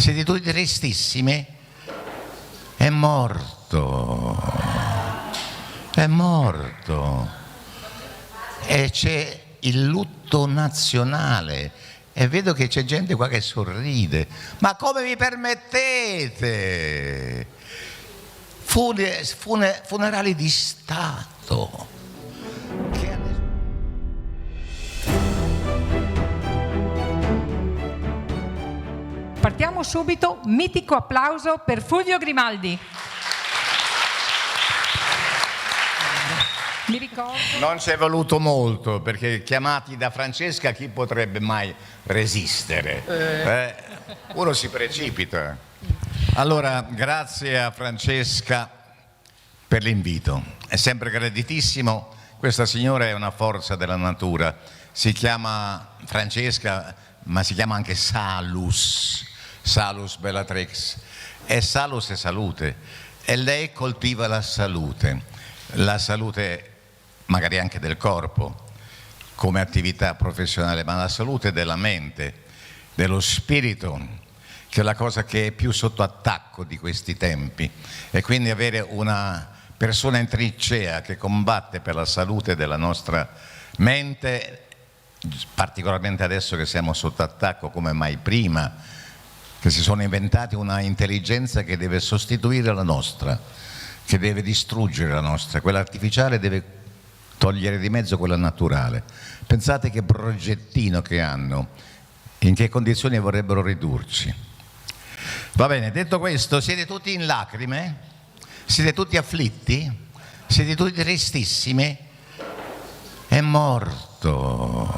Siete tutti tristissimi? È morto. È morto. E c'è il lutto nazionale. E vedo che c'è gente qua che sorride. Ma come vi permettete? Funerali di Stato. Partiamo subito, mitico applauso per Fulvio Grimaldi. Mi ricordo. Non ci è voluto molto, perché chiamati da Francesca chi potrebbe mai resistere? Uno si precipita. Allora, grazie a Francesca per l'invito. È sempre graditissimo. Questa signora è una forza della natura. Si chiama Francesca, ma si chiama anche Salus Bellatrix. E Salus è salute. E lei coltiva la salute magari anche del corpo come attività professionale, ma la salute della mente, dello spirito, che è la cosa che è più sotto attacco di questi tempi. E quindi avere una persona in trincea che combatte per la salute della nostra mente, particolarmente adesso che siamo sotto attacco come mai prima, che si sono inventati una intelligenza che deve sostituire la nostra, che deve distruggere la nostra, quella artificiale deve togliere di mezzo quella naturale. Pensate che progettino che hanno, in che condizioni vorrebbero ridurci. Va bene, detto questo, siete tutti in lacrime? Siete tutti afflitti? Siete tutti tristissimi? È morto.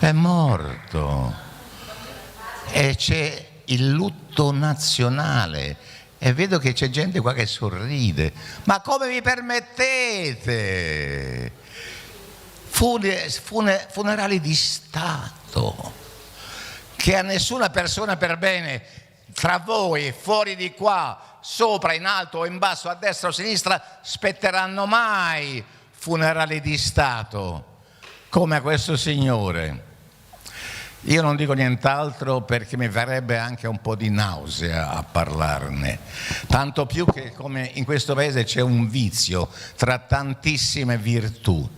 È morto. E c'è il lutto nazionale. E vedo che c'è gente qua che sorride. Ma come vi permettete? Funerali di Stato, che a nessuna persona per bene, tra voi, fuori di qua, sopra, in alto o in basso, a destra o a sinistra, spetteranno mai funerali di Stato come a questo signore. Io non dico nient'altro perché mi verrebbe anche un po' di nausea a parlarne, tanto più che come in questo paese c'è un vizio tra tantissime virtù,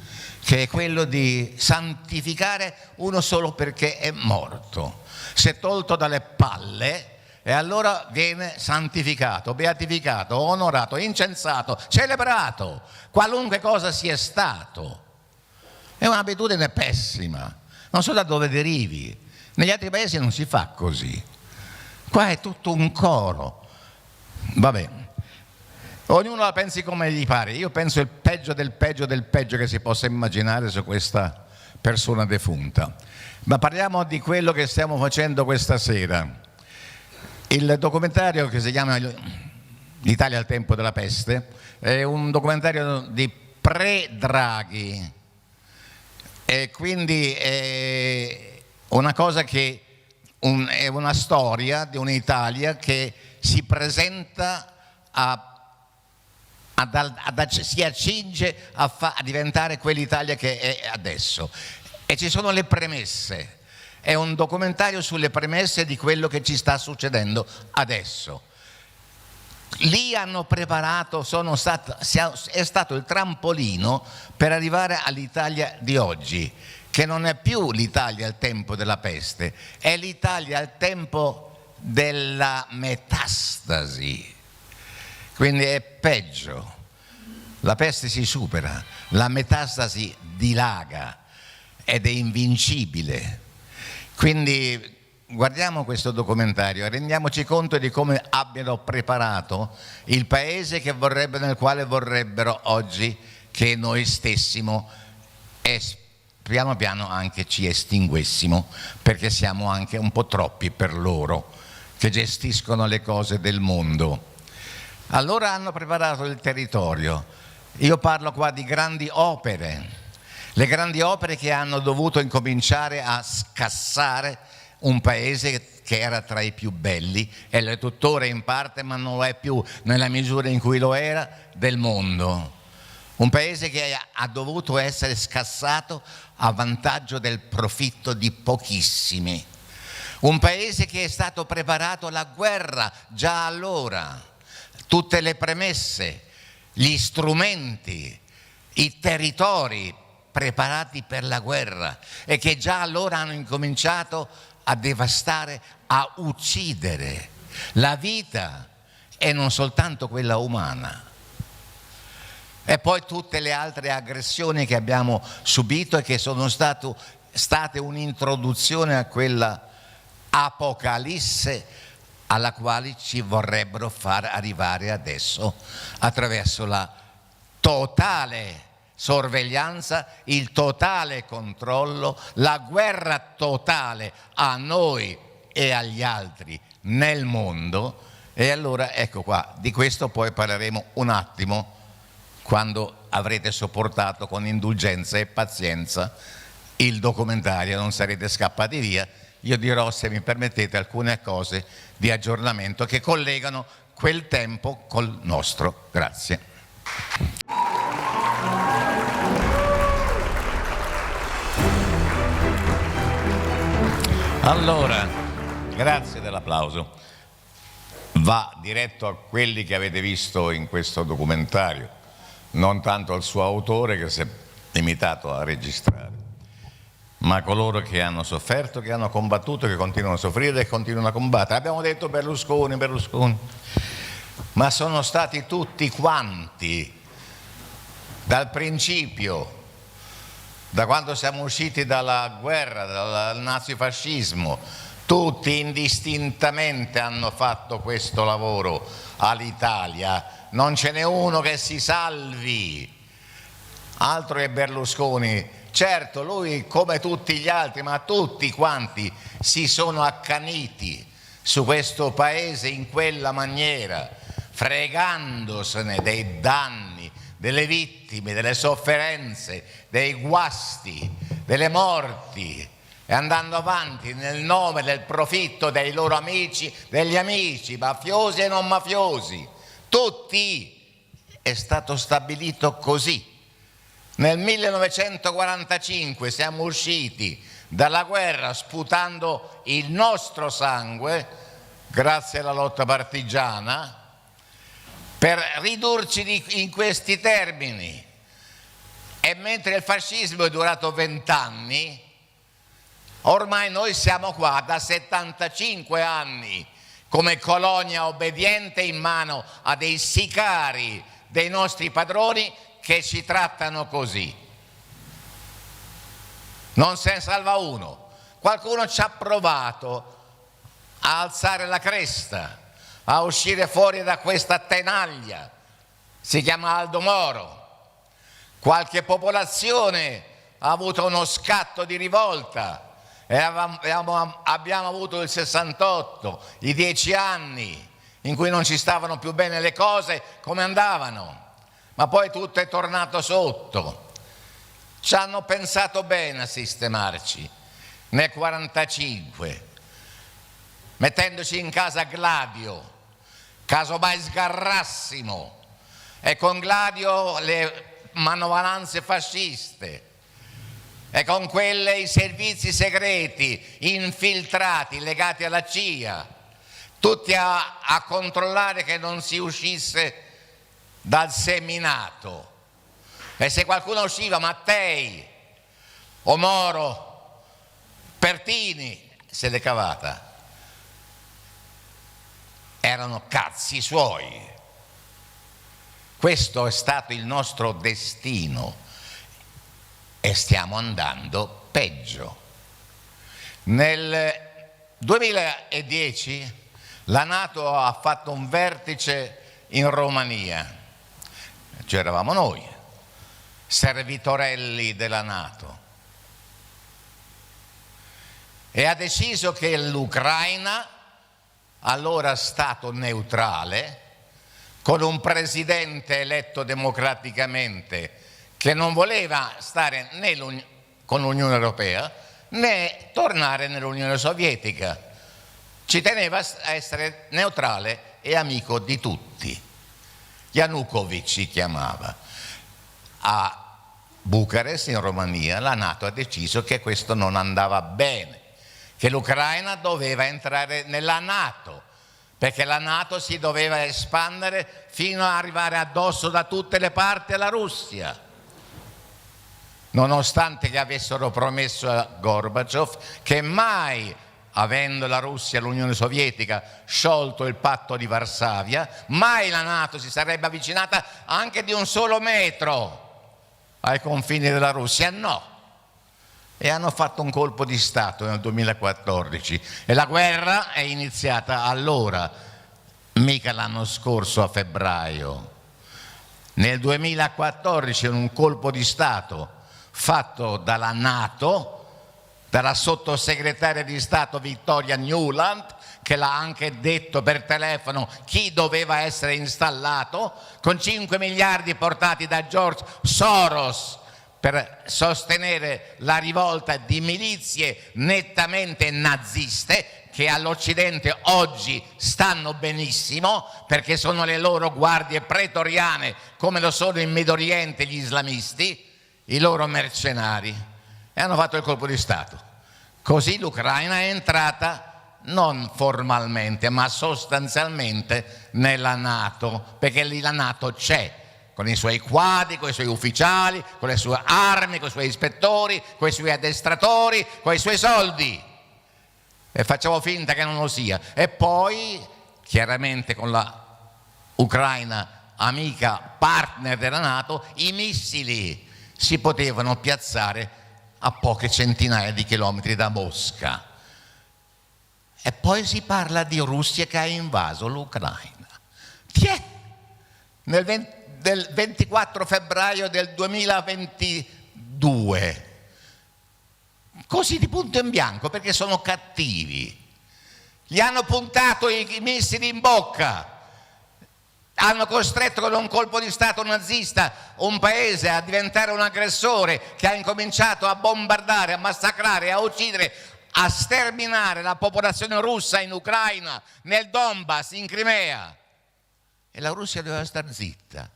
che è quello di santificare uno solo perché è morto. Si è tolto dalle palle e allora viene santificato, beatificato, onorato, incensato, celebrato, qualunque cosa sia stato. È un'abitudine pessima. Non so da dove derivi, negli altri paesi non si fa così, qua è tutto un coro. Vabbè, ognuno la pensi come gli pare. Io penso il peggio del peggio del peggio che si possa immaginare su questa persona defunta. Ma parliamo di quello che stiamo facendo questa sera. Il documentario che si chiama L'Italia al tempo della peste è un documentario di pre-Draghi. E quindi è una cosa che è una storia di un'Italia che si presenta si accinge a diventare quell'Italia che è adesso. E ci sono le premesse. È un documentario sulle premesse di quello che ci sta succedendo adesso. Lì hanno preparato, è stato il trampolino per arrivare all'Italia di oggi, che non è più l'Italia al tempo della peste, è l'Italia al tempo della metastasi. Quindi è peggio. La peste si supera, la metastasi dilaga ed è invincibile. Quindi guardiamo questo documentario e rendiamoci conto di come abbiano preparato il paese nel quale vorrebbero oggi che noi stessimo e piano piano anche ci estinguessimo, perché siamo anche un po' troppi per loro che gestiscono le cose del mondo. Allora hanno preparato il territorio. Io parlo qua di grandi opere, le grandi opere che hanno dovuto incominciare a scassare un paese che era tra i più belli, e lo è tuttora in parte, ma non lo è più nella misura in cui lo era, del mondo. Un paese che ha dovuto essere scassato a vantaggio del profitto di pochissimi. un paese che è stato preparato alla guerra già allora, tutte le premesse, gli strumenti, i territori preparati per la guerra e che già allora hanno incominciato a devastare, a uccidere la vita e non soltanto quella umana. E poi tutte le altre aggressioni che abbiamo subito e che sono state un'introduzione a quella apocalisse alla quale ci vorrebbero far arrivare adesso attraverso la totale sorveglianza, il totale controllo, la guerra totale a noi e agli altri nel mondo. E allora ecco qua, di questo poi parleremo un attimo quando avrete sopportato con indulgenza e pazienza il documentario, non sarete scappati via. Io dirò, se mi permettete, alcune cose di aggiornamento che collegano quel tempo col nostro. Grazie. Allora, grazie dell'applauso. Va diretto a quelli che avete visto in questo documentario, non tanto al suo autore che si è limitato a registrare, ma a coloro che hanno sofferto, che hanno combattuto, che continuano a soffrire e continuano a combattere. Abbiamo detto Berlusconi, ma sono stati tutti quanti, dal principio, da quando siamo usciti dalla guerra, dal nazifascismo, tutti indistintamente hanno fatto questo lavoro all'Italia. Non ce n'è uno che si salvi. Altro è Berlusconi. Certo, lui come tutti gli altri, ma tutti quanti si sono accaniti su questo paese in quella maniera, fregandosene dei danni, delle vittime, delle sofferenze, dei guasti, delle morti, e andando avanti nel nome del profitto dei loro amici, degli amici, mafiosi e non mafiosi. Tutti è stato stabilito così. Nel 1945 siamo usciti dalla guerra sputando il nostro sangue, grazie alla lotta partigiana, per ridurci in questi termini. E mentre il fascismo è durato 20 anni, ormai noi siamo qua da 75 anni come colonia obbediente in mano a dei sicari dei nostri padroni che ci trattano così. Non se ne salva uno. Qualcuno ci ha provato a alzare la cresta, a uscire fuori da questa tenaglia. Si chiama Aldo Moro. Qualche popolazione ha avuto uno scatto di rivolta e abbiamo avuto il 68, i 10 anni in cui non ci stavano più bene le cose come andavano. Ma poi tutto è tornato sotto. Ci hanno pensato bene a sistemarci nel 45, mettendoci in casa Gladio, casomai sgarrassimo, e con Gladio le manovalanze fasciste, e con quelle i servizi segreti infiltrati legati alla CIA, tutti a controllare che non si uscisse dal seminato. E se qualcuno usciva, Mattei o Moro, Pertini, se l'è cavata. Erano cazzi suoi. Questo è stato il nostro destino e stiamo andando peggio. Nel 2010 la NATO ha fatto un vertice in Romania. C'eravamo noi, servitorelli della NATO, e ha deciso che l'Ucraina, allora stato neutrale, con un presidente eletto democraticamente che non voleva stare né con l'Unione Europea né tornare nell'Unione Sovietica, ci teneva a essere neutrale e amico di tutti. Yanukovych si chiamava. A Bucarest, in Romania, la NATO ha deciso che questo non andava bene, che l'Ucraina doveva entrare nella NATO, perché la NATO si doveva espandere fino ad arrivare addosso da tutte le parti alla Russia. Nonostante che avessero promesso a Gorbaciov che mai, avendo la Russia e l'Unione Sovietica sciolto il patto di Varsavia, mai la NATO si sarebbe avvicinata anche di un solo metro ai confini della Russia. No. E hanno fatto un colpo di Stato nel 2014 e la guerra è iniziata allora, mica l'anno scorso a febbraio. Nel 2014 un colpo di Stato fatto dalla NATO, dalla sottosegretaria di Stato Victoria Nuland, che l'ha anche detto per telefono chi doveva essere installato, con 5 miliardi portati da George Soros per sostenere la rivolta di milizie nettamente naziste che all'Occidente oggi stanno benissimo perché sono le loro guardie pretoriane, come lo sono in Medio Oriente gli islamisti, i loro mercenari, e hanno fatto il colpo di Stato. Così l'Ucraina è entrata non formalmente ma sostanzialmente nella NATO, perché lì la NATO c'è, con i suoi quadri, con i suoi ufficiali, con le sue armi, con i suoi ispettori, con i suoi addestratori, con i suoi soldi. E facciamo finta che non lo sia. E poi, chiaramente con la Ucraina amica, partner della NATO, i missili si potevano piazzare a poche centinaia di chilometri da Mosca. E poi si parla di Russia che ha invaso l'Ucraina. Del 24 febbraio del 2022, così di punto in bianco, perché sono cattivi. Gli hanno puntato i missili in bocca, hanno costretto con un colpo di Stato nazista un paese a diventare un aggressore che ha incominciato a bombardare, a massacrare, a uccidere, a sterminare la popolazione russa in Ucraina, nel Donbass, in Crimea. E la Russia doveva star zitta.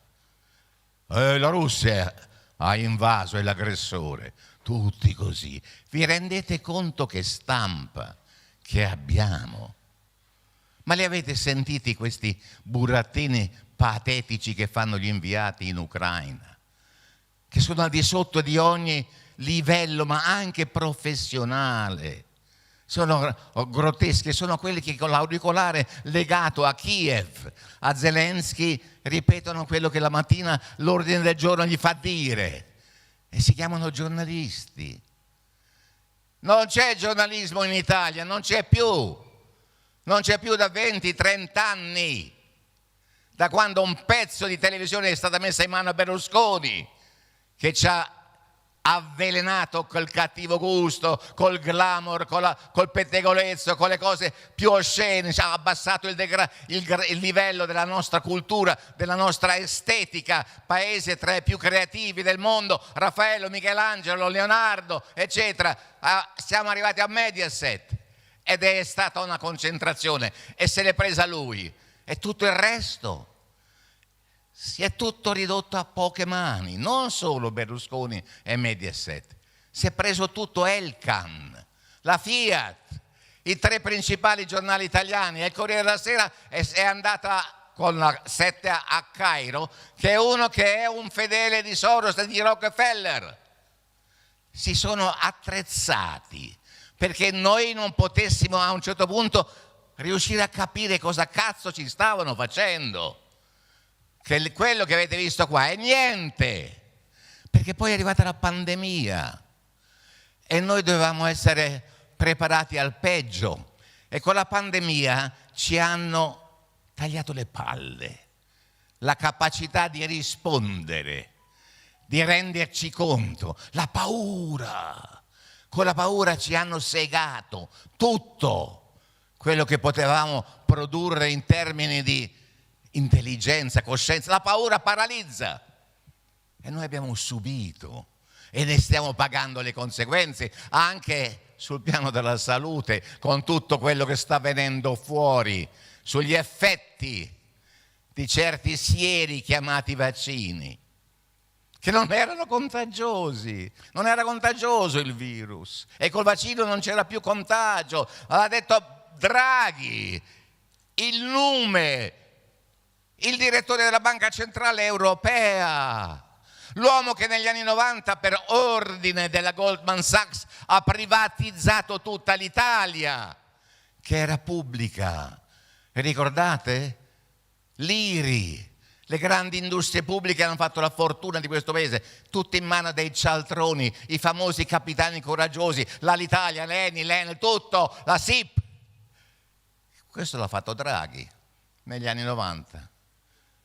La Russia ha invaso, è l'aggressore. Tutti così. Vi rendete conto che stampa che abbiamo? Ma li avete sentiti questi burattini patetici che fanno gli inviati in Ucraina? Che sono al di sotto di ogni livello, ma anche professionale. Sono grotteschi, sono quelli che con l'auricolare legato a Kiev, a Zelensky, ripetono quello che la mattina l'ordine del giorno gli fa dire. E si chiamano giornalisti. Non c'è giornalismo in Italia, non c'è più. Non c'è più da 20-30 anni, da quando un pezzo di televisione è stata messa in mano a Berlusconi, che ci ha avvelenato col cattivo gusto, col glamour, col pettegolezzo, con le cose più oscene, ci ha abbassato il livello della nostra cultura, della nostra estetica, paese tra i più creativi del mondo, Raffaello, Michelangelo, Leonardo, eccetera. Siamo arrivati a Mediaset. Ed è stata una concentrazione e se l'è presa lui. E tutto il resto si è tutto ridotto a poche mani, non solo Berlusconi e Mediaset. Si è preso tutto Elkann, la Fiat, i 3 principali giornali italiani. E il Corriere della Sera è andata con la 7 a Cairo, che è un fedele di Soros e di Rockefeller. Si sono attrezzati perché noi non potessimo a un certo punto riuscire a capire cosa cazzo ci stavano facendo. Che quello che avete visto qua è niente, perché poi è arrivata la pandemia e noi dovevamo essere preparati al peggio e con la pandemia ci hanno tagliato le palle, la capacità di rispondere, di renderci conto, la paura. Con la paura ci hanno segato tutto quello che potevamo produrre in termini di intelligenza, coscienza. La paura paralizza e noi abbiamo subito e ne stiamo pagando le conseguenze anche sul piano della salute, con tutto quello che sta venendo fuori sugli effetti di certi sieri chiamati vaccini. che non erano contagiosi, non era contagioso il virus e col vaccino non c'era più contagio. Aveva detto Draghi, il Nume, il direttore della Banca Centrale Europea, l'uomo che negli anni 90 per ordine della Goldman Sachs ha privatizzato tutta l'Italia, che era pubblica. Ricordate? L'IRI, le grandi industrie pubbliche hanno fatto la fortuna di questo paese, tutte in mano dei cialtroni, i famosi capitani coraggiosi, l'Alitalia, l'ENI, l'ENEL, tutto, la SIP. Questo l'ha fatto Draghi negli anni 90.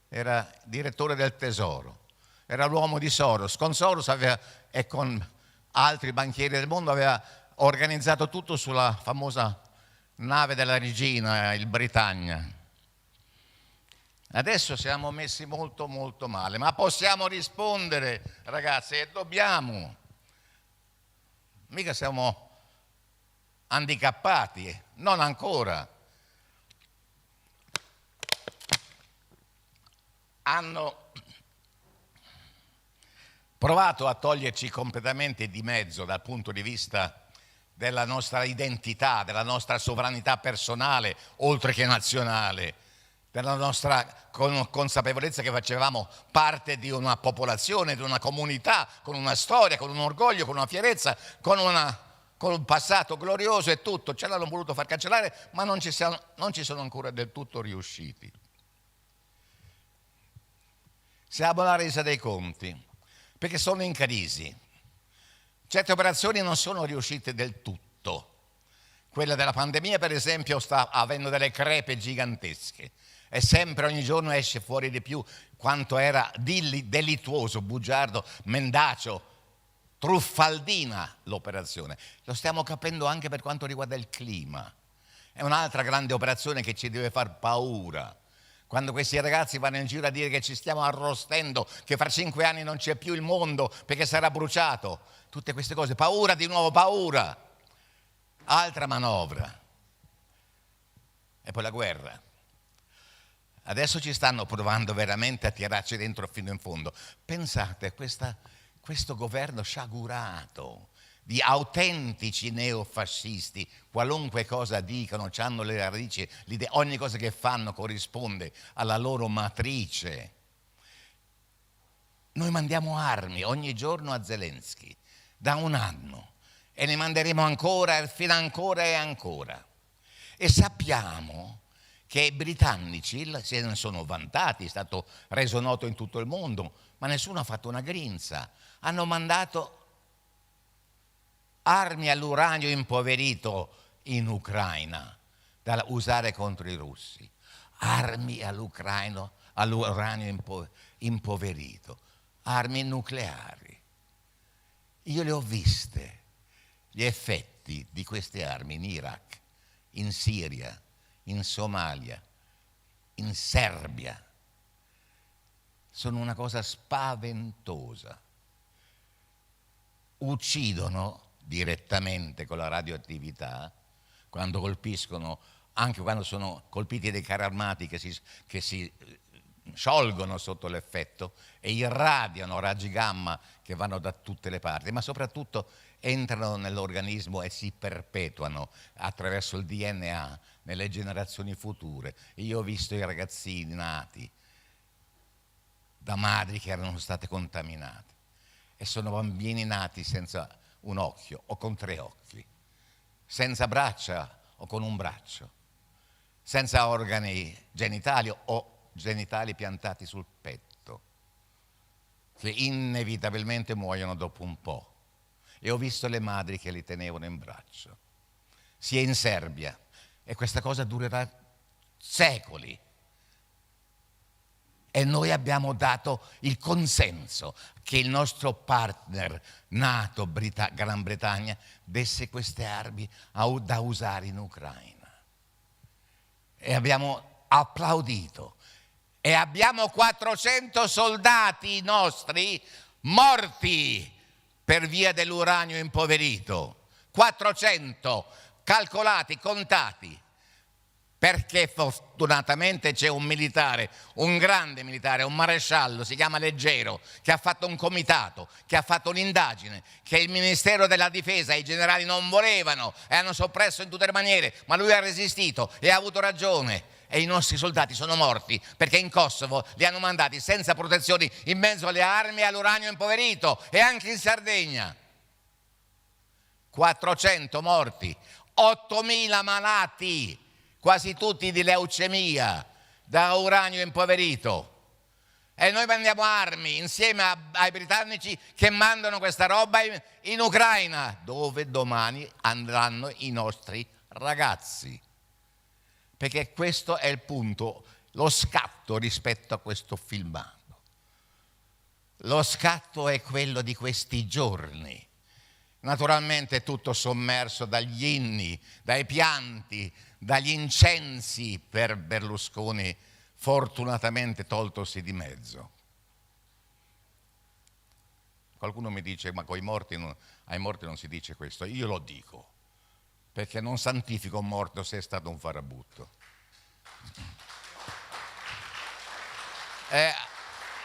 Era direttore del Tesoro, era l'uomo di Soros. Con Soros e con altri banchieri del mondo aveva organizzato tutto sulla famosa nave della regina, il Britannia. Adesso siamo messi molto molto male, ma possiamo rispondere, ragazzi, e dobbiamo. Mica siamo handicappati, non ancora. Hanno provato a toglierci completamente di mezzo dal punto di vista della nostra identità, della nostra sovranità personale, oltre che nazionale, della nostra consapevolezza che facevamo parte di una popolazione, di una comunità, con una storia, con un orgoglio, con una fierezza, con un passato glorioso e tutto. Ce l'hanno voluto far cancellare, ma non ci sono ancora del tutto riusciti. Siamo alla resa dei conti, perché sono in crisi. Certe operazioni non sono riuscite del tutto. Quella della pandemia, per esempio, sta avendo delle crepe gigantesche e sempre, ogni giorno esce fuori di più quanto era delittuoso, bugiardo, mendacio, truffaldina l'operazione. Lo stiamo capendo anche per quanto riguarda il clima. È un'altra grande operazione che ci deve far paura. Quando questi ragazzi vanno in giro a dire che ci stiamo arrostendo, che fra 5 anni non c'è più il mondo perché sarà bruciato, tutte queste cose, paura di nuovo, paura. Altra manovra. E poi la guerra. Adesso ci stanno provando veramente a tirarci dentro fino in fondo. Pensate, questo governo sciagurato di autentici neofascisti, qualunque cosa dicano, hanno le radici, ogni cosa che fanno corrisponde alla loro matrice. Noi mandiamo armi ogni giorno a Zelensky, da 1 anno, e ne manderemo ancora, fino ancora e ancora. E sappiamo che i britannici se ne sono vantati, è stato reso noto in tutto il mondo, ma nessuno ha fatto una grinza. Hanno mandato armi all'uranio impoverito in Ucraina da usare contro i russi. Armi all'uranio impoverito, armi nucleari. Io le ho viste, gli effetti di queste armi in Iraq, in Siria, in Somalia, in Serbia. Sono una cosa spaventosa. Uccidono direttamente con la radioattività, quando colpiscono, anche quando sono colpiti dai carri armati che si sciolgono sotto l'effetto e irradiano raggi gamma che vanno da tutte le parti, ma soprattutto entrano nell'organismo e si perpetuano attraverso il DNA nelle generazioni future. Io ho visto i ragazzini nati da madri che erano state contaminate e sono bambini nati senza un occhio o con 3 occhi, senza braccia o con un braccio, senza organi genitali o genitali piantati sul petto, che inevitabilmente muoiono dopo un po'. E ho visto le madri che li tenevano in braccio, sia in Serbia, e questa cosa durerà secoli. E noi abbiamo dato il consenso che il nostro partner NATO, Gran Bretagna, desse queste armi da usare in Ucraina. E abbiamo applaudito. E abbiamo 400 soldati nostri morti per via dell'uranio impoverito. 400 calcolati, contati. perché fortunatamente c'è un militare, un grande militare, un maresciallo, si chiama Leggero, che ha fatto un comitato, che ha fatto un'indagine, che il Ministero della Difesa e i generali non volevano e hanno soppresso in tutte le maniere, ma lui ha resistito e ha avuto ragione. E i nostri soldati sono morti perché in Kosovo li hanno mandati senza protezioni in mezzo alle armi e all'uranio impoverito, e anche in Sardegna. 400 morti, 8.000 malati, quasi tutti di leucemia, da uranio impoverito. E noi mandiamo armi insieme ai britannici che mandano questa roba in Ucraina, dove domani andranno i nostri ragazzi. Perché questo è il punto, lo scatto rispetto a questo filmato. Lo scatto è quello di questi giorni. Naturalmente tutto sommerso dagli inni, dai pianti, dagli incensi per Berlusconi, fortunatamente toltosi di mezzo. Qualcuno mi dice, ma ai morti non si dice questo. Io lo dico, perché non santifico un morto se è stato un farabutto.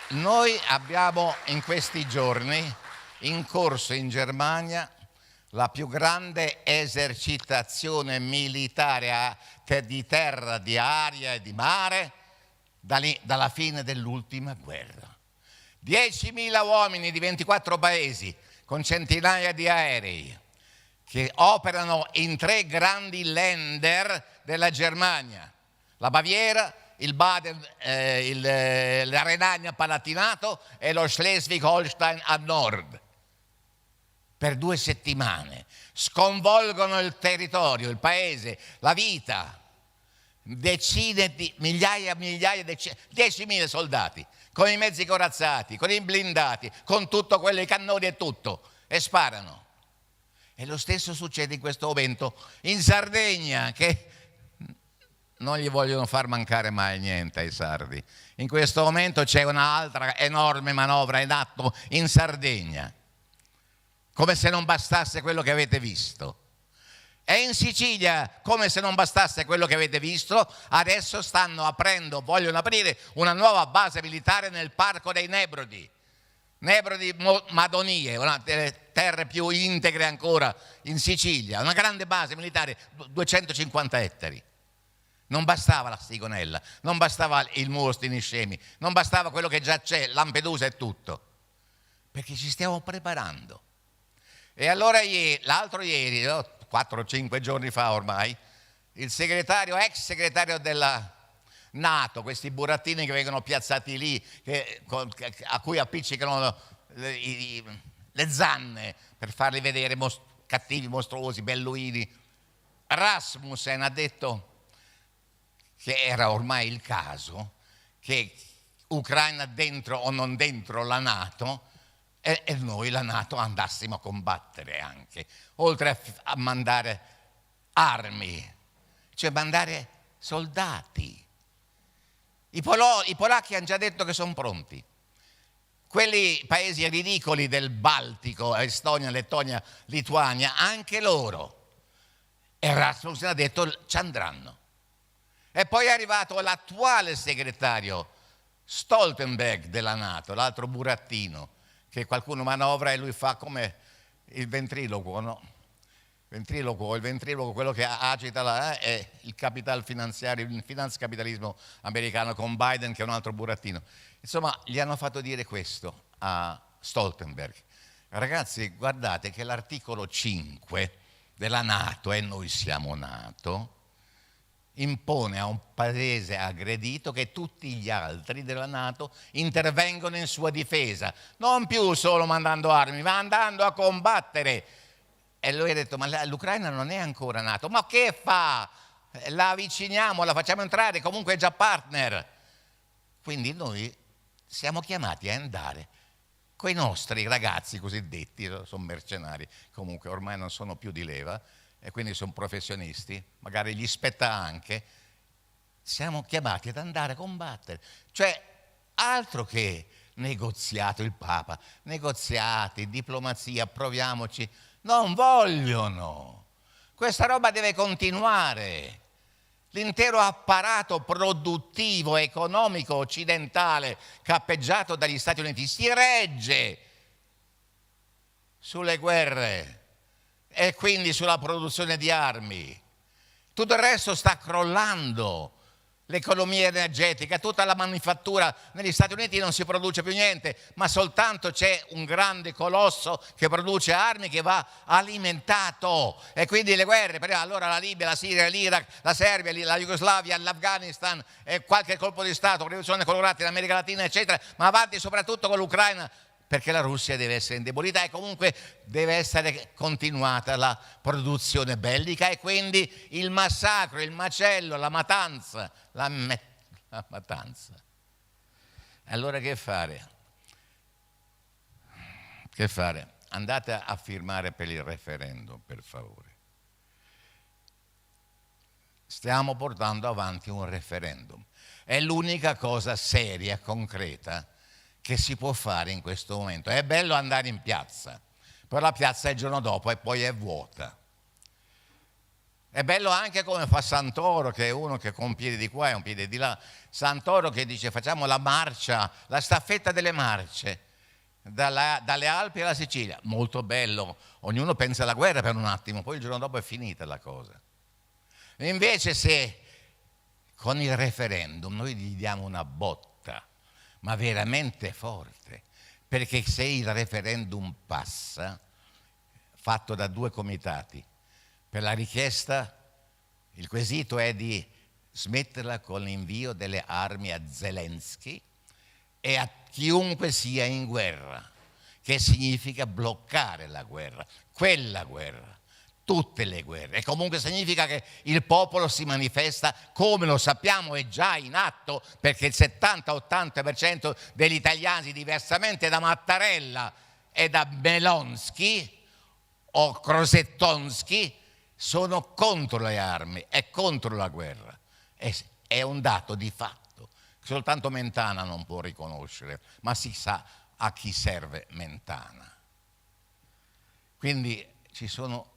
Noi abbiamo in questi giorni in corso in Germania la più grande esercitazione militare di terra, di aria e di mare dalla fine dell'ultima guerra. 10.000 uomini di 24 paesi con centinaia di aerei che operano in 3 grandi Länder della Germania, la Baviera, il Baden, la Renania-Palatinato e lo Schleswig-Holstein a nord. Per 2 settimane sconvolgono il territorio, il paese, la vita. Decine di migliaia, 10.000 soldati, con i mezzi corazzati, con i blindati, con tutto quello, i cannoni e tutto, e sparano. E lo stesso succede in questo momento in Sardegna, che non gli vogliono far mancare mai niente ai sardi. In questo momento c'è un'altra enorme manovra in atto in Sardegna, come se non bastasse quello che avete visto. E in Sicilia, come se non bastasse quello che avete visto, adesso vogliono aprire una nuova base militare nel Parco dei Nebrodi. Nebrodi Madonie, una delle terre più integre ancora in Sicilia, una grande base militare, 250 ettari. Non bastava la Stigonella, non bastava il Mus di Niscemi, non bastava quello che già c'è, Lampedusa e tutto, perché ci stiamo preparando. E allora l'altro ieri, 4 o 5 giorni fa ormai, il ex segretario della NATO, questi burattini che vengono piazzati lì, a cui appiccicano le zanne per farli vedere cattivi, mostruosi, belluini, Rasmussen ha detto che era ormai il caso che Ucraina dentro o non dentro la NATO, e noi la NATO andassimo a combattere anche, oltre a mandare armi, cioè mandare soldati. I polacchi hanno già detto che sono pronti. Quelli paesi ridicoli del Baltico, Estonia, Lettonia, Lituania, anche loro. E Rasmussen ha detto ci andranno. E poi è arrivato l'attuale segretario Stoltenberg della NATO, l'altro burattino, che qualcuno manovra e lui fa come il ventriloquo, no? Il ventriloquo, quello che agita è il capital finanziario, il finanzcapitalismo americano con Biden, che è un altro burattino. Insomma, gli hanno fatto dire questo a Stoltenberg. Ragazzi, guardate che l'articolo 5 della NATO, e noi siamo NATO, impone a un paese aggredito che tutti gli altri della NATO intervengono in sua difesa, non più solo mandando armi, ma andando a combattere. E lui ha detto, ma l'Ucraina non è ancora NATO, ma che fa? La avviciniamo, la facciamo entrare, comunque è già partner. Quindi noi siamo chiamati a andare con i nostri ragazzi cosiddetti, sono mercenari, comunque ormai non sono più di leva, e quindi sono professionisti, magari gli spetta anche, siamo chiamati ad andare a combattere. Cioè, altro che negoziato, il Papa, negoziati, diplomazia, proviamoci, non vogliono. Questa roba deve continuare. l'intero apparato produttivo, economico, occidentale, cappeggiato dagli Stati Uniti, si regge sulle guerre e quindi sulla produzione di armi. Tutto il resto sta crollando. L'economia energetica, tutta la manifattura negli Stati Uniti non si produce più niente, ma soltanto c'è un grande colosso che produce armi che va alimentato. E quindi le guerre, allora la Libia, la Siria, l'Iraq, la Serbia, la Jugoslavia, l'Afghanistan, e qualche colpo di Stato, rivoluzione colorata in America Latina, eccetera, ma avanti soprattutto con l'Ucraina, perché la Russia deve essere indebolita e comunque deve essere continuata la produzione bellica e quindi il massacro, il macello, la matanza, la matanza. Allora che fare? Che fare? Andate a firmare per il referendum, per favore. Stiamo portando avanti un referendum. È l'unica cosa seria, concreta, che si può fare in questo momento. È bello andare in piazza, però la piazza è il giorno dopo e poi è vuota. È bello anche come fa Santoro, che è uno che con un piede di qua e un piede di là. Santoro che dice facciamo la marcia, la staffetta delle marce, dalle Alpi alla Sicilia. Molto bello, ognuno pensa alla guerra per un attimo, poi il giorno dopo è finita la cosa. E invece se con il referendum noi gli diamo una botta, ma veramente forte, perché se il referendum passa, fatto da 2 comitati, per la richiesta, il quesito è di smetterla con l'invio delle armi a Zelensky e a chiunque sia in guerra, che significa bloccare la guerra, quella guerra. Tutte le guerre, e comunque significa che il popolo si manifesta, come lo sappiamo è già in atto, perché il 70-80% degli italiani, diversamente da Mattarella e da Melonsky o Crosettonski, sono contro le armi e contro la guerra. È un dato di fatto, soltanto Mentana non può riconoscere, ma si sa a chi serve Mentana. Quindi ci sono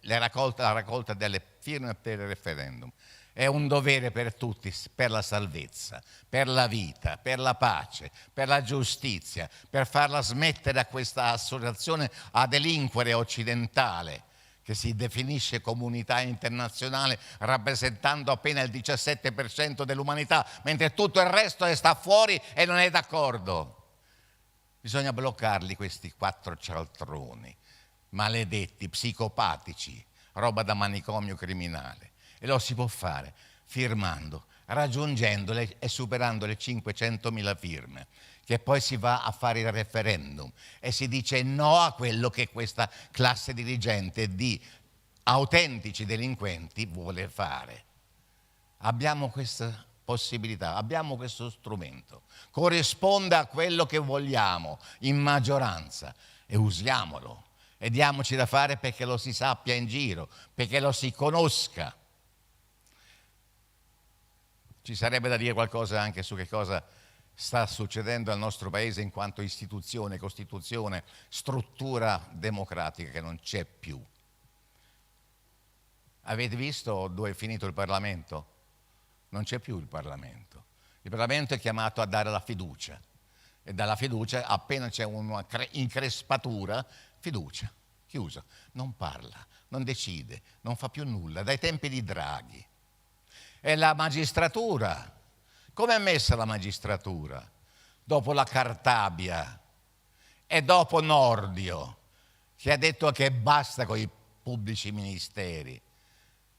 la raccolta delle firme per il referendum. È un dovere per tutti, per la salvezza, per la vita, per la pace, per la giustizia, per farla smettere a questa associazione a delinquere occidentale che si definisce comunità internazionale rappresentando appena il 17% dell'umanità, mentre tutto il resto sta fuori e non è d'accordo. Bisogna bloccarli questi 4 cialtroni maledetti, psicopatici, roba da manicomio criminale. E lo si può fare firmando, raggiungendole e superando le 500.000 firme, che poi si va a fare il referendum e si dice no a quello che questa classe dirigente di autentici delinquenti vuole fare. Abbiamo questa possibilità, abbiamo questo strumento, corrisponde a quello che vogliamo in maggioranza e usiamolo. E diamoci da fare perché lo si sappia in giro, perché lo si conosca. Ci sarebbe da dire qualcosa anche su che cosa sta succedendo al nostro Paese in quanto istituzione, Costituzione, struttura democratica che non c'è più. Avete visto dove è finito il Parlamento? Non c'è più il Parlamento. Il Parlamento è chiamato a dare la fiducia. E dalla fiducia, appena c'è una increspatura, fiducia, chiusa, non parla, non decide, non fa più nulla, dai tempi di Draghi. E la magistratura, come è messa la magistratura? Dopo la Cartabia e dopo Nordio, che ha detto che basta con i pubblici ministeri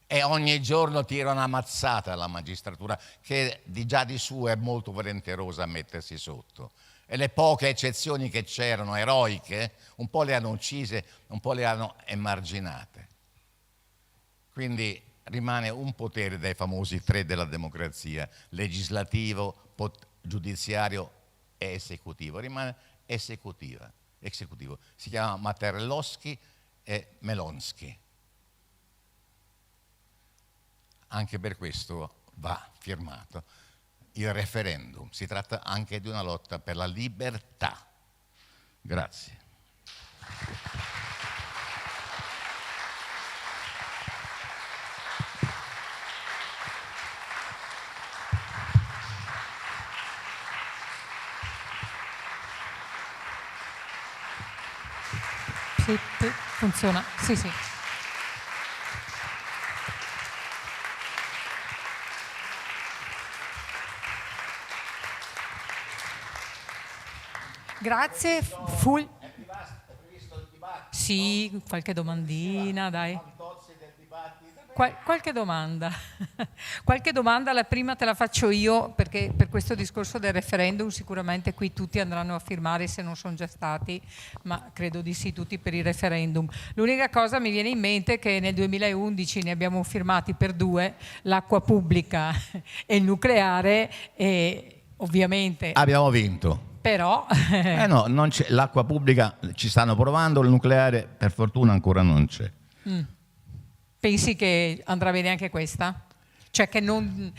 e ogni giorno tira una mazzata alla magistratura, che già di suo è molto volenterosa a mettersi sotto. E le poche eccezioni che c'erano, eroiche, un po' le hanno uccise, un po' le hanno emarginate. Quindi rimane un potere dai famosi 3 della democrazia, legislativo, giudiziario e esecutivo. Rimane esecutivo. Si chiama Mattarellowski e Melonsky. Anche per questo va firmato il referendum. Si tratta anche di una lotta per la libertà. Grazie. Sì, funziona. Sì, sì. Grazie. Sì, qualche domandina, dai. Qualche domanda. Qualche domanda, la prima te la faccio io, perché per questo discorso del referendum sicuramente qui tutti andranno a firmare se non sono già stati, ma credo di sì tutti per il referendum. L'unica cosa mi viene in mente è che nel 2011 ne abbiamo firmati per 2, l'acqua pubblica e il nucleare, e ovviamente... Abbiamo vinto. Però... No, non c'è, l'acqua pubblica ci stanno provando, il nucleare per fortuna ancora non c'è. Pensi che andrà bene anche questa? Cioè che non...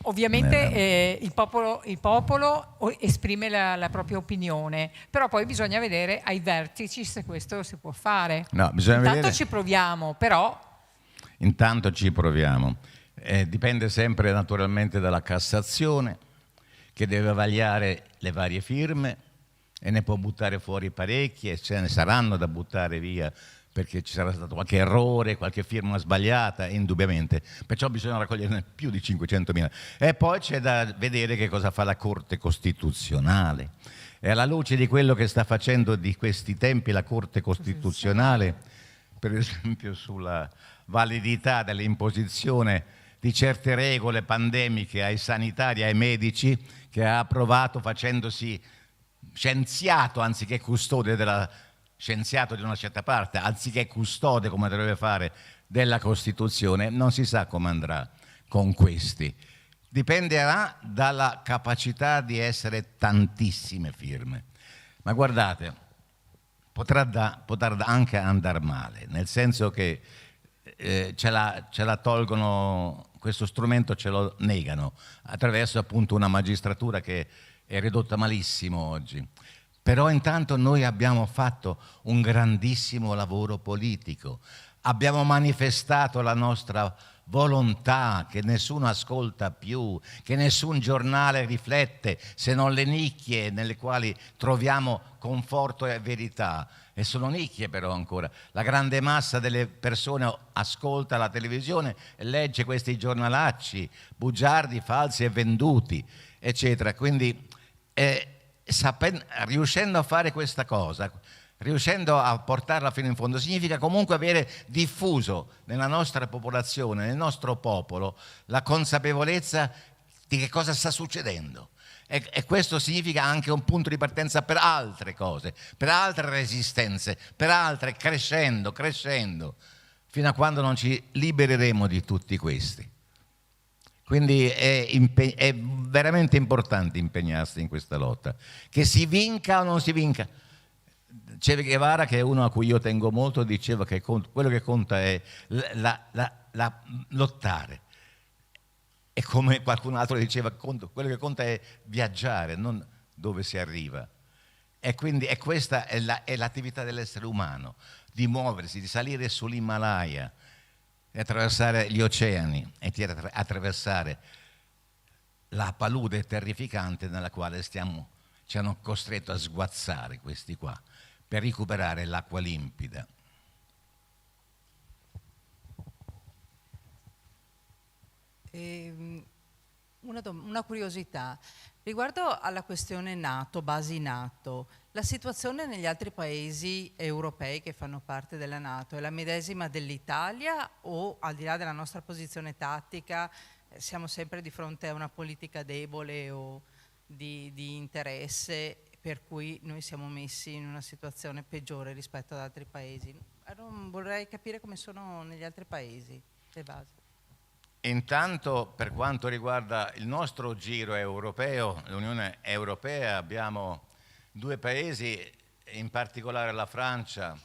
Ovviamente il popolo esprime la propria opinione, però poi bisogna vedere ai vertici se questo si può fare. No, bisogna Intanto vedere... ci proviamo, però... Intanto ci proviamo. Dipende sempre naturalmente dalla Cassazione, che deve vagliare le varie firme e ne può buttare fuori parecchie, e ce ne saranno da buttare via perché ci sarà stato qualche errore, qualche firma sbagliata, indubbiamente. Perciò bisogna raccoglierne più di 500.000. E poi c'è da vedere che cosa fa la Corte Costituzionale. E alla luce di quello che sta facendo di questi tempi la Corte Costituzionale, per esempio sulla validità dell'imposizione di certe regole pandemiche ai sanitari, ai medici, che ha approvato facendosi scienziato anziché custode scienziato di una certa parte, anziché custode come dovrebbe fare della Costituzione, non si sa come andrà con questi. Dipenderà dalla capacità di essere tantissime firme. Ma guardate, potrà anche andare male, nel senso che ce la tolgono, questo strumento ce lo negano, attraverso appunto una magistratura che è ridotta malissimo oggi. Però intanto noi abbiamo fatto un grandissimo lavoro politico, abbiamo manifestato la nostra volontà che nessuno ascolta più, che nessun giornale riflette se non le nicchie nelle quali troviamo conforto e verità. E sono nicchie però ancora. La grande massa delle persone ascolta la televisione e legge questi giornalacci, bugiardi, falsi e venduti, eccetera. Quindi riuscendo a fare questa cosa, riuscendo a portarla fino in fondo, significa comunque avere diffuso nella nostra popolazione, nel nostro popolo, la consapevolezza di che cosa sta succedendo. E questo significa anche un punto di partenza per altre cose, per altre resistenze, per altre, crescendo, fino a quando non ci libereremo di tutti questi. Quindi è veramente importante impegnarsi in questa lotta. Che si vinca o non si vinca. Che Guevara, che è uno a cui io tengo molto, diceva che quello che conta è lottare. E come qualcun altro diceva, quello che conta è viaggiare, non dove si arriva. E quindi questa è l'attività dell'essere umano, di muoversi, di salire sull'Himalaya, di attraversare gli oceani e di attraversare la palude terrificante nella quale ci hanno costretto a sguazzare questi qua, per recuperare l'acqua limpida. Una curiosità riguardo alla questione NATO, basi NATO. La situazione negli altri paesi europei che fanno parte della NATO è la medesima dell'Italia, o al di là della nostra posizione tattica siamo sempre di fronte a una politica debole o di interesse, per cui noi siamo messi in una situazione peggiore rispetto ad altri paesi? Vorrei capire come sono negli altri paesi le basi. Intanto, per quanto riguarda il nostro giro europeo, l'Unione Europea, abbiamo 2 paesi, in particolare la Francia,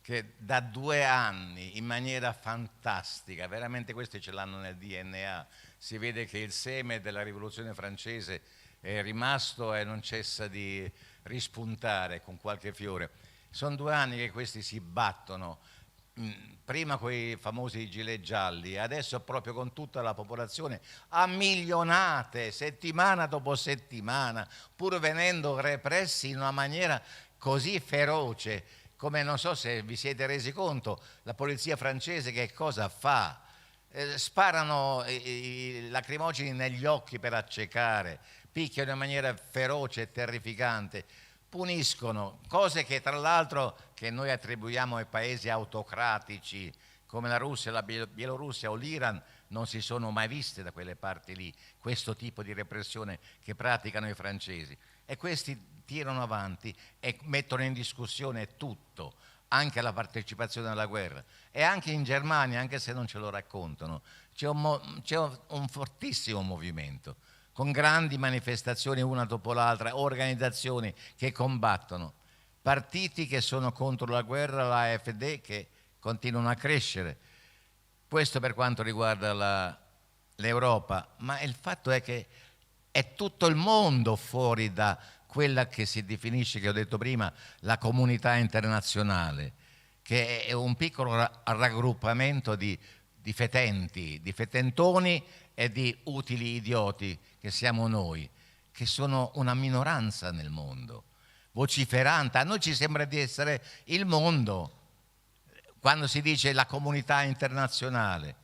che da 2 anni in maniera fantastica, veramente questi ce l'hanno nel DNA, si vede che il seme della rivoluzione francese è rimasto e non cessa di rispuntare con qualche fiore. Sono 2 anni che questi si battono, prima con i famosi gilet gialli, adesso proprio con tutta la popolazione, a milionate, settimana dopo settimana, pur venendo repressi in una maniera così feroce come non so se vi siete resi conto, la polizia francese che cosa fa? Sparano i lacrimogeni negli occhi per accecare, picchiano in maniera feroce e terrificante, puniscono cose che tra l'altro che noi attribuiamo ai paesi autocratici come la Russia, la Bielorussia o l'Iran non si sono mai viste da quelle parti lì, questo tipo di repressione che praticano i francesi. E questi tirano avanti e mettono in discussione tutto, anche la partecipazione alla guerra. E anche in Germania, anche se non ce lo raccontano, c'è un fortissimo movimento, con grandi manifestazioni una dopo l'altra, organizzazioni che combattono, partiti che sono contro la guerra, l'AfD che continuano a crescere. Questo per quanto riguarda l'Europa, ma il fatto è che è tutto il mondo fuori da quella che si definisce, che ho detto prima, la comunità internazionale, che è un piccolo raggruppamento di fetenti, di fetentoni e di utili idioti che siamo noi, che sono una minoranza nel mondo, vociferante. A noi ci sembra di essere il mondo, quando si dice la comunità internazionale.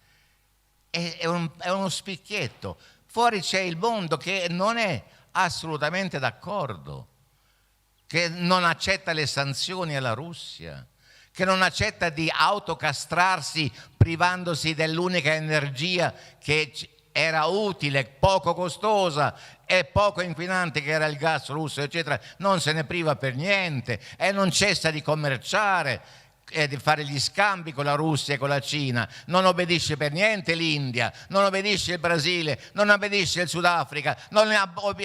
È uno spicchietto. Fuori c'è il mondo che non è assolutamente d'accordo, che non accetta le sanzioni alla Russia, che non accetta di autocastrarsi privandosi dell'unica energia che era utile, poco costosa e poco inquinante, che era il gas russo, eccetera. Non se ne priva per niente e non cessa di commerciare e di fare gli scambi con la Russia e con la Cina. Non obbedisce per niente l'India, non obbedisce il Brasile, non obbedisce il Sudafrica, non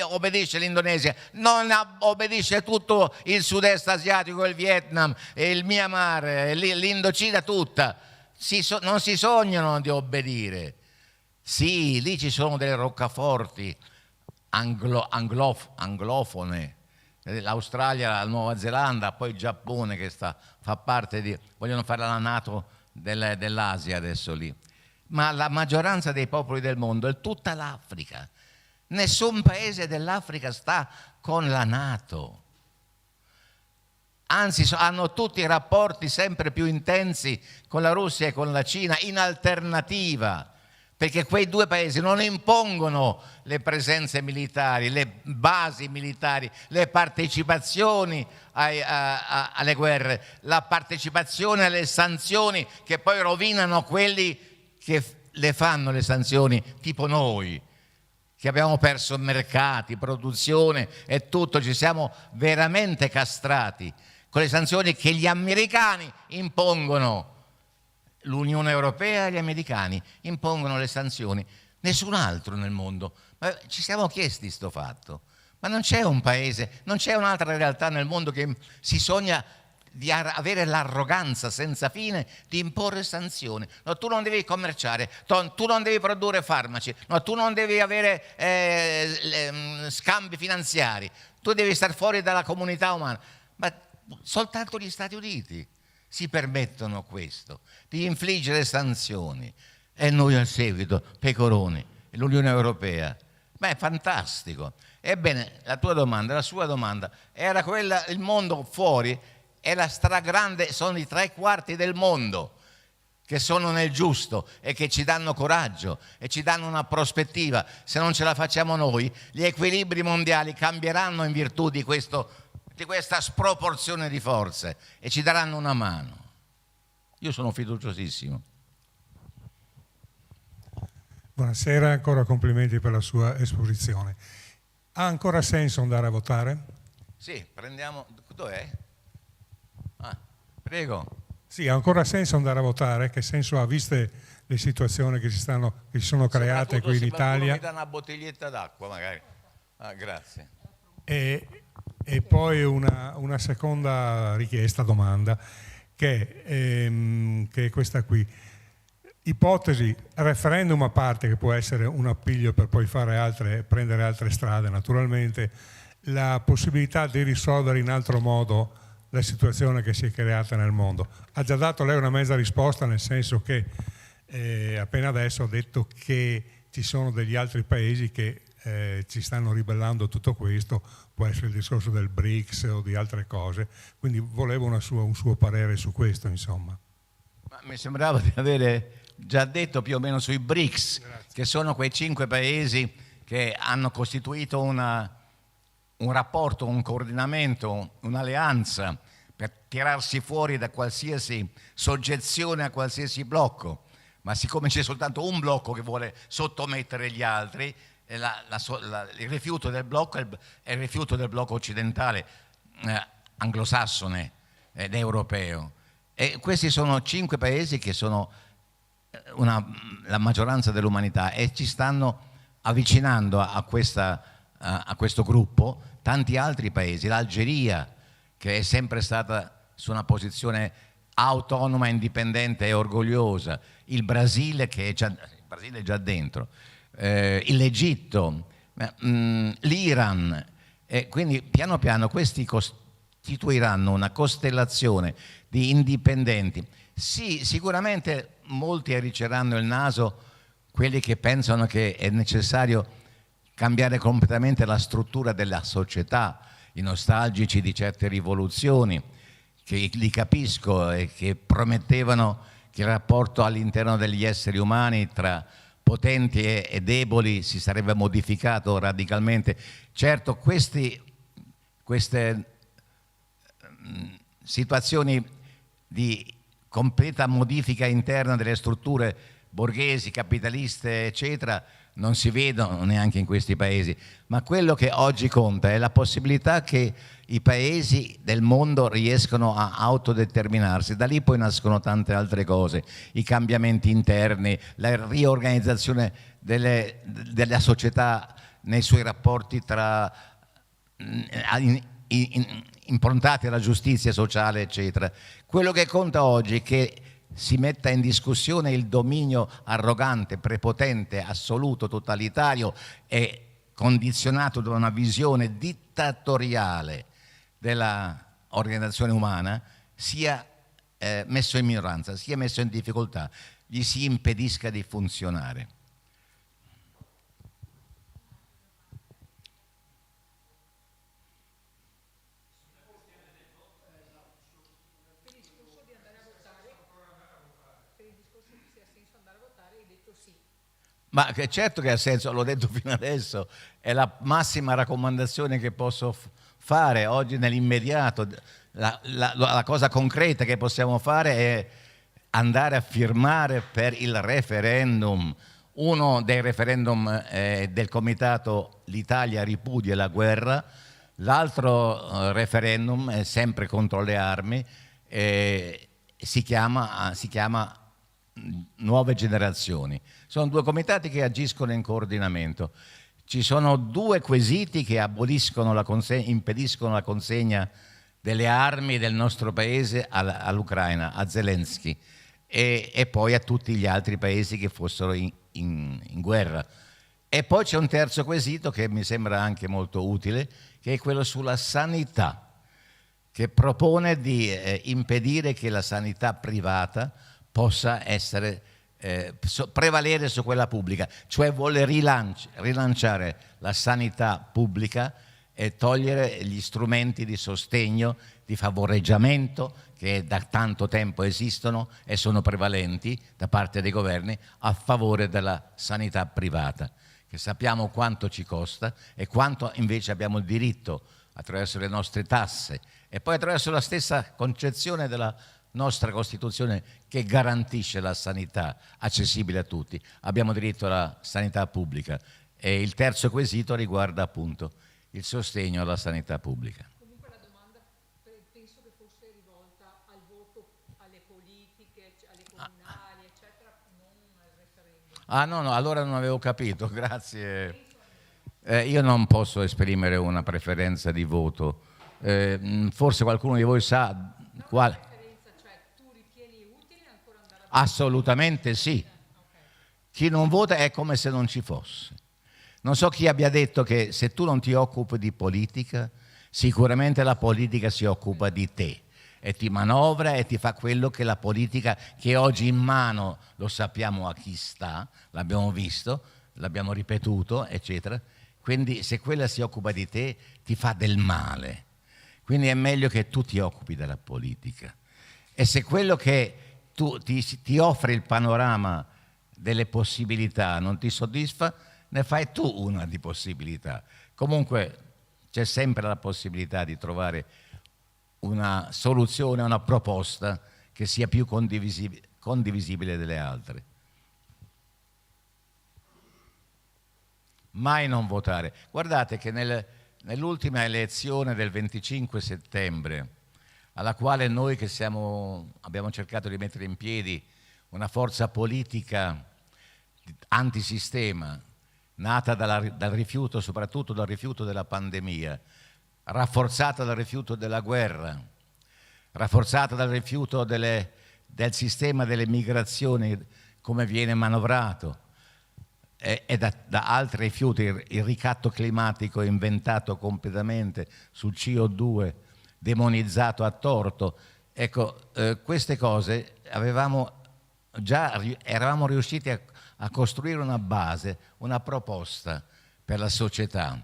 obbedisce l'Indonesia, non obbedisce tutto il sud-est asiatico, il Vietnam, il Myanmar, l'Indocina tutta. Non si sognano di obbedire. Sì, lì ci sono delle roccaforti anglofone, l'Australia, la Nuova Zelanda, poi il Giappone che fa parte di, vogliono fare la NATO dell'Asia adesso lì, ma la maggioranza dei popoli del mondo è tutta l'Africa. Nessun paese dell'Africa sta con la NATO, anzi hanno tutti rapporti sempre più intensi con la Russia e con la Cina in alternativa, perché quei due paesi non impongono le presenze militari, le basi militari, le partecipazioni alle guerre, la partecipazione alle sanzioni che poi rovinano quelli che le fanno le sanzioni, tipo noi, che abbiamo perso mercati, produzione e tutto, ci siamo veramente castrati con le sanzioni che gli americani impongono. L'Unione Europea e gli americani impongono le sanzioni, nessun altro nel mondo. Ma ci siamo chiesti sto fatto, ma non c'è un paese, non c'è un'altra realtà nel mondo che si sogna di avere l'arroganza senza fine di imporre sanzioni. No, tu non devi commerciare, tu non devi produrre farmaci, no, tu non devi avere scambi finanziari, tu devi stare fuori dalla comunità umana. Ma soltanto gli Stati Uniti si permettono questo, di infliggere sanzioni, e noi al seguito, pecoroni, l'Unione Europea. Beh, è fantastico. Ebbene, la sua domanda, era quella, il mondo fuori è la stragrande, sono i 3/4 del mondo che sono nel giusto e che ci danno coraggio e ci danno una prospettiva. Se non ce la facciamo noi, gli equilibri mondiali cambieranno in virtù di questa sproporzione di forze e ci daranno una mano. Io sono fiduciosissimo. Buonasera, ancora complimenti per la sua esposizione. Ha ancora senso andare a votare? Sì, prendiamo... Dov'è? Prego. Sì, ha ancora senso andare a votare? Che senso ha, viste le situazioni che si sono create qui in Italia? Mi dà una bottiglietta d'acqua magari. Grazie. E poi una seconda richiesta, domanda, che è questa qui. Ipotesi, referendum a parte, che può essere un appiglio per poi prendere altre strade naturalmente, la possibilità di risolvere in altro modo la situazione che si è creata nel mondo. Ha già dato lei una mezza risposta, nel senso che appena adesso ha detto che ci sono degli altri paesi che ci stanno ribellando a tutto questo, può essere il discorso del BRICS o di altre cose, quindi volevo un suo parere su questo, insomma. Ma mi sembrava di avere già detto più o meno sui BRICS, che sono quei 5 paesi che hanno costituito un rapporto, un coordinamento, un'alleanza per tirarsi fuori da qualsiasi soggezione a qualsiasi blocco. Ma siccome c'è soltanto un blocco che vuole sottomettere gli altri, il rifiuto del blocco è il rifiuto del blocco occidentale, anglosassone ed europeo. E questi sono 5 paesi che sono la maggioranza dell'umanità e ci stanno avvicinando a questo gruppo tanti altri paesi. L'Algeria, che è sempre stata su una posizione autonoma, indipendente e orgogliosa, il Brasile, il Brasile è già dentro, l'Egitto, l'Iran, e quindi piano piano questi costituiranno una costellazione di indipendenti. Sì, sicuramente molti ericeranno il naso quelli che pensano che è necessario cambiare completamente la struttura della società, i nostalgici di certe rivoluzioni, che li capisco e che promettevano che il rapporto all'interno degli esseri umani tra potenti e deboli si sarebbe modificato radicalmente. Certo, queste situazioni di completa modifica interna delle strutture borghesi, capitaliste, eccetera, non si vedono neanche in questi paesi, ma quello che oggi conta è la possibilità che i paesi del mondo riescano a autodeterminarsi. Da lì poi nascono tante altre cose, i cambiamenti interni, la riorganizzazione della società nei suoi rapporti improntati alla giustizia sociale, eccetera. Quello che conta oggi è che si metta in discussione il dominio arrogante, prepotente, assoluto, totalitario e condizionato da una visione dittatoriale dell'organizzazione umana, sia messo in minoranza, sia messo in difficoltà, gli si impedisca di funzionare. Ma certo che ha senso, l'ho detto fino adesso, è la massima raccomandazione che posso fare oggi nell'immediato. La cosa concreta che possiamo fare è andare a firmare per il referendum. Uno dei referendum del comitato L'Italia ripudia la guerra, l'altro referendum è sempre contro le armi, si chiama Nuove Generazioni. Sono 2 comitati che agiscono in coordinamento. Ci sono 2 quesiti che impediscono la consegna delle armi del nostro paese all'Ucraina, a Zelensky e poi a tutti gli altri paesi che fossero in guerra. E poi c'è un terzo quesito che mi sembra anche molto utile, che è quello sulla sanità, che propone di impedire che la sanità privata possa prevalere su quella pubblica, cioè vuole rilanciare la sanità pubblica e togliere gli strumenti di sostegno, di favoreggiamento che da tanto tempo esistono e sono prevalenti da parte dei governi a favore della sanità privata, che sappiamo quanto ci costa e quanto invece abbiamo il diritto, attraverso le nostre tasse e poi attraverso la stessa concezione della nostra Costituzione che garantisce la sanità accessibile a tutti. Abbiamo diritto alla sanità pubblica e il terzo quesito riguarda appunto il sostegno alla sanità pubblica. Comunque la domanda penso che fosse rivolta al voto, alle politiche, alle comunali, eccetera, non al referendum. Ah no, allora non avevo capito, grazie. Io non posso esprimere una preferenza di voto. Forse qualcuno di voi sa quale. Assolutamente sì. Chi non vota è come se non ci fosse. Non so chi abbia detto che se tu non ti occupi di politica, sicuramente la politica si occupa di te e ti manovra e ti fa quello che la politica, che oggi in mano lo sappiamo a chi sta, l'abbiamo visto, l'abbiamo ripetuto, eccetera, Quindi se quella si occupa di te, ti fa del male. Quindi è meglio che tu ti occupi della politica. E se quello che ti offre il panorama delle possibilità non ti soddisfa, ne fai tu una di possibilità. Comunque c'è sempre la possibilità di trovare una soluzione, una proposta che sia più condivisibile delle altre. Mai non votare. Guardate che nell'ultima elezione del 25 settembre, alla quale noi che abbiamo cercato di mettere in piedi una forza politica antisistema, nata dal rifiuto, soprattutto dal rifiuto della pandemia, rafforzata dal rifiuto della guerra, rafforzata dal rifiuto del sistema delle migrazioni come viene manovrato, e da altri rifiuti, il ricatto climatico inventato completamente sul CO2, demonizzato a torto. Ecco, queste cose eravamo riusciti a costruire una base, una proposta per la società.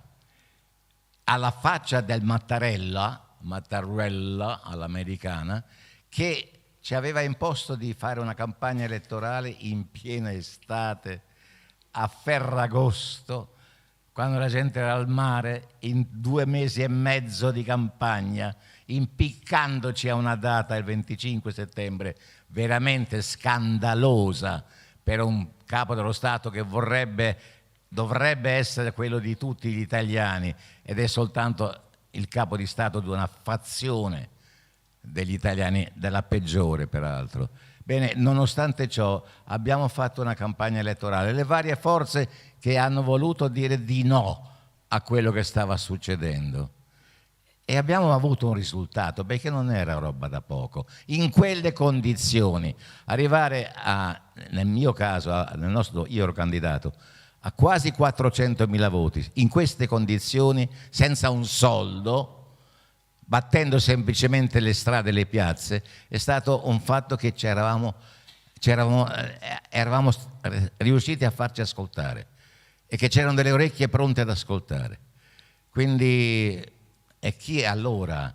Alla faccia del Mattarella all'americana, che ci aveva imposto di fare una campagna elettorale in piena estate, a Ferragosto, quando la gente era al mare, in 2 mesi e mezzo di campagna, impiccandoci a una data, il 25 settembre, veramente scandalosa per un capo dello Stato che dovrebbe essere quello di tutti gli italiani ed è soltanto il capo di Stato di una fazione degli italiani, della peggiore peraltro. Bene, nonostante ciò abbiamo fatto una campagna elettorale, le varie forze che hanno voluto dire di no a quello che stava succedendo, e abbiamo avuto un risultato, perché non era roba da poco. In quelle condizioni arrivare nel mio caso, io ero candidato, a quasi 400.000 voti, in queste condizioni, senza un soldo, battendo semplicemente le strade e le piazze, è stato un fatto che eravamo riusciti a farci ascoltare e che c'erano delle orecchie pronte ad ascoltare. Quindi, e chi allora,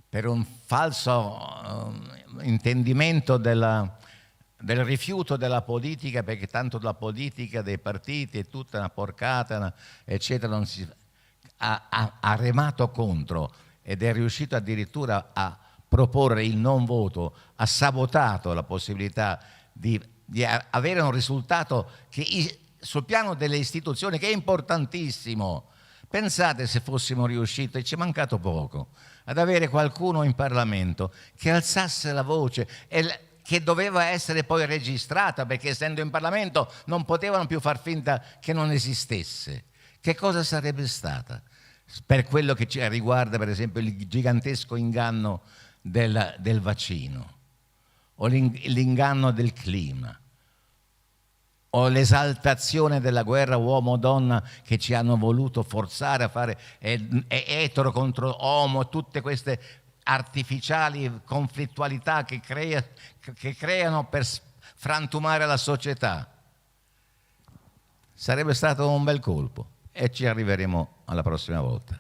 per un falso intendimento del rifiuto della politica, perché tanto la politica dei partiti è tutta una porcata, eccetera, ha remato contro ed è riuscito addirittura a proporre il non voto, ha sabotato la possibilità di avere un risultato che sul piano delle istituzioni, che è importantissimo. Pensate se fossimo riusciti, e ci è mancato poco, ad avere qualcuno in Parlamento che alzasse la voce, che doveva essere poi registrata, perché essendo in Parlamento non potevano più far finta che non esistesse. Che cosa sarebbe stata? Per quello che ci riguarda, per esempio, il gigantesco inganno del vaccino, o l'inganno del clima, o l'esaltazione della guerra uomo-donna che ci hanno voluto forzare a fare, etero contro homo, tutte queste artificiali conflittualità che creano per frantumare la società. Sarebbe stato un bel colpo. E ci arriveremo alla prossima volta.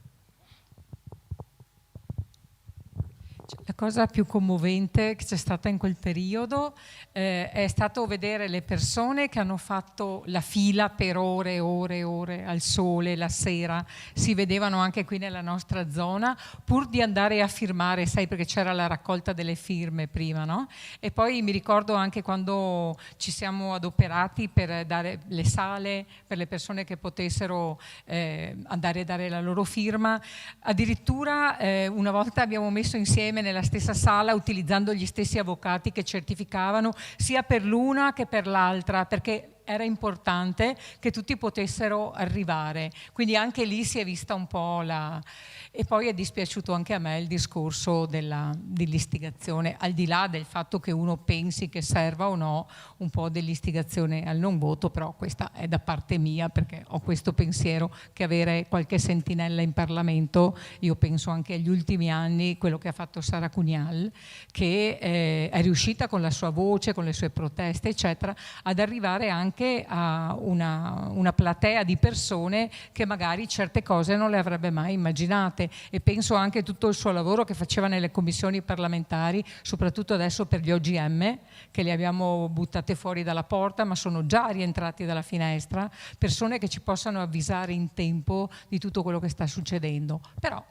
La cosa più commovente che c'è stata in quel periodo è stato vedere le persone che hanno fatto la fila per ore e ore e ore al sole, la sera, si vedevano anche qui nella nostra zona, pur di andare a firmare, sai, perché c'era la raccolta delle firme prima, no? E poi mi ricordo anche quando ci siamo adoperati per dare le sale per le persone che potessero andare a dare la loro firma. Addirittura una volta abbiamo messo insieme nella stessa sala, utilizzando gli stessi avvocati che certificavano sia per l'una che per l'altra, perché era importante che tutti potessero arrivare. Quindi anche lì si è vista un po' E poi è dispiaciuto anche a me il discorso dell'istigazione, al di là del fatto che uno pensi che serva o no un po' dell'istigazione al non voto, però questa è da parte mia, perché ho questo pensiero che avere qualche sentinella in Parlamento, io penso anche agli ultimi anni, quello che ha fatto Sara Cunial, che è riuscita con la sua voce, con le sue proteste, eccetera, ad arrivare anche anche a una platea di persone che magari certe cose non le avrebbe mai immaginate, e penso anche a tutto il suo lavoro che faceva nelle commissioni parlamentari, soprattutto adesso per gli OGM, che li abbiamo buttate fuori dalla porta ma sono già rientrati dalla finestra, persone che ci possano avvisare in tempo di tutto quello che sta succedendo. Però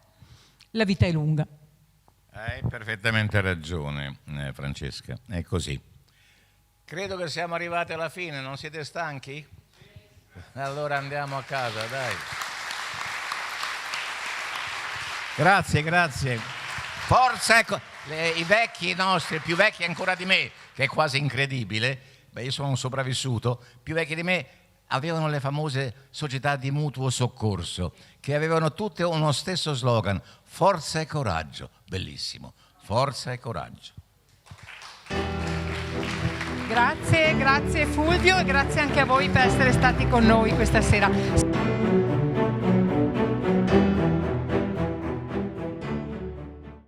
la vita è lunga. Hai perfettamente ragione, Francesca, è così. Credo che siamo arrivati alla fine, non siete stanchi? Allora andiamo a casa, dai. Grazie. Forza, ecco, i vecchi nostri, più vecchi ancora di me, che è quasi incredibile, io sono un sopravvissuto, più vecchi di me avevano le famose società di mutuo soccorso, che avevano tutte uno stesso slogan: forza e coraggio. Bellissimo, forza e coraggio. Grazie Fulvio, e grazie anche a voi per essere stati con noi questa sera.